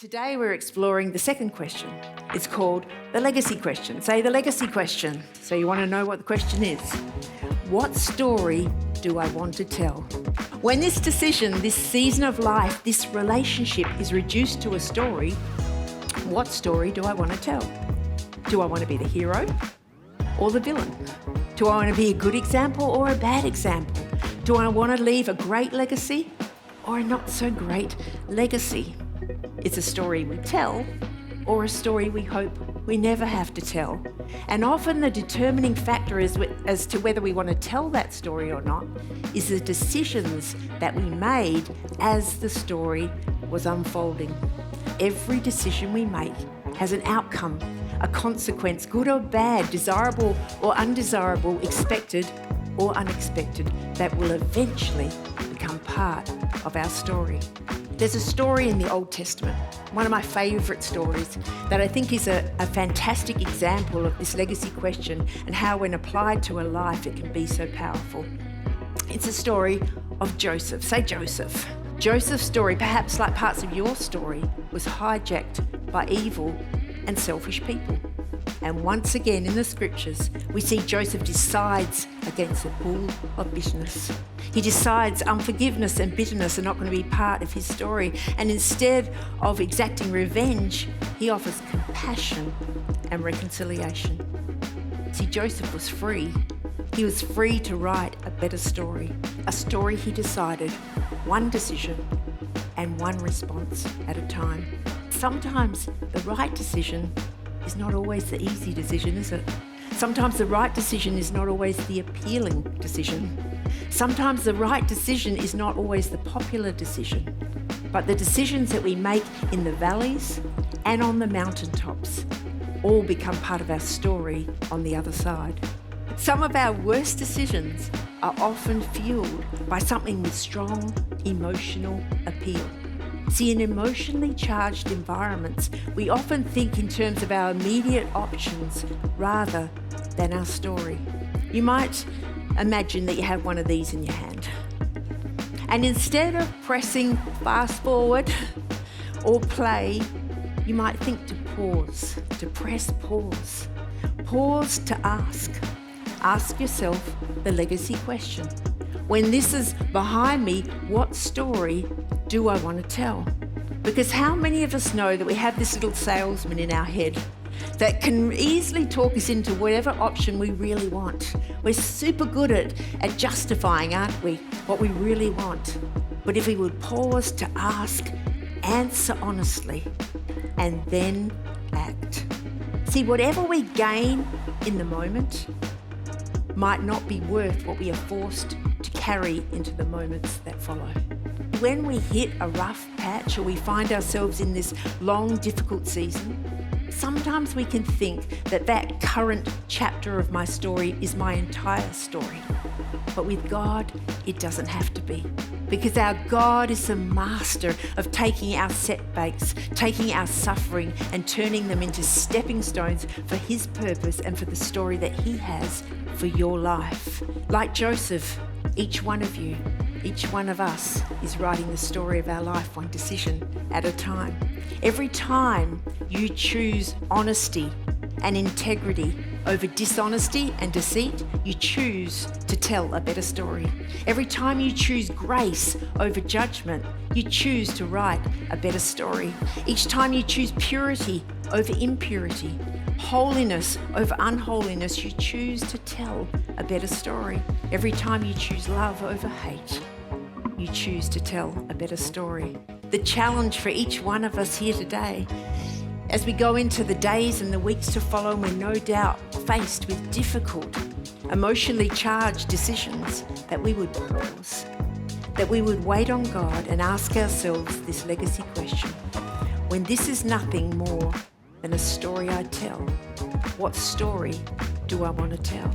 Today we're exploring the second question. It's called the legacy question. Say the legacy question. So you want to know what the question is. What story do I want to tell? When this decision, this season of life, this relationship is reduced to a story, what story do I want to tell? Do I want to be the hero or the villain? Do I want to be a good example or a bad example? Do I want to leave a great legacy or a not so great legacy? It's a story we tell or a story we hope we never have to tell. And often the determining factor as to whether we want to tell that story or not is the decisions that we made as the story was unfolding. Every decision we make has an outcome, a consequence, good or bad, desirable or undesirable, expected or unexpected, that will eventually become part of our story. There's a story in the Old Testament, one of my favourite stories, that I think is a fantastic example of this legacy question and how when applied to a life it can be so powerful. It's a story of Joseph. Say Joseph. Joseph's story, perhaps like parts of your story, was hijacked by evil and selfish people. And once again in the scriptures, we see Joseph decides against the pool of bitterness. He decides unforgiveness and bitterness are not going to be part of his story. And instead of exacting revenge, he offers compassion and reconciliation. See, Joseph was free. He was free to write a better story, a story he decided, one decision and one response at a time. Sometimes the right decision is not always the easy decision, is it? Sometimes the right decision is not always the appealing decision. Sometimes the right decision is not always the popular decision. But the decisions that we make in the valleys and on the mountaintops all become part of our story on the other side. Some of our worst decisions are often fueled by something with strong emotional appeal. See, in emotionally charged environments, we often think in terms of our immediate options rather than our story. You might imagine that you have one of these in your hand. And instead of pressing fast forward or play, you might think to pause, to press pause. Pause to ask. Ask yourself the legacy question. When this is behind me, what story do I want to tell? Because how many of us know that we have this little salesman in our head that can easily talk us into whatever option we really want? We're super good at justifying, aren't we, what we really want? But if we would pause to ask, answer honestly, and then act. See, whatever we gain in the moment might not be worth what we are forced to carry into the moments that follow. When we hit a rough patch or we find ourselves in this long, difficult season, sometimes we can think that that current chapter of my story is my entire story. But with God, it doesn't have to be. Because our God is the master of taking our setbacks, taking our suffering and turning them into stepping stones for his purpose and for the story that he has for your life. Like Joseph, each one of you, each one of us is writing the story of our life one decision at a time. Every time you choose honesty and integrity over dishonesty and deceit, you choose to tell a better story. Every time you choose grace over judgment, you choose to write a better story. Each time you choose purity over impurity, holiness over unholiness, you choose to tell a better story. Every time you choose love over hate, you choose to tell a better story. The challenge for each one of us here today, as we go into the days and the weeks to follow, and we're no doubt faced with difficult, emotionally charged decisions, that we would pause, that we would wait on God and ask ourselves this legacy question. When this is nothing more than a story I tell, what story do I want to tell?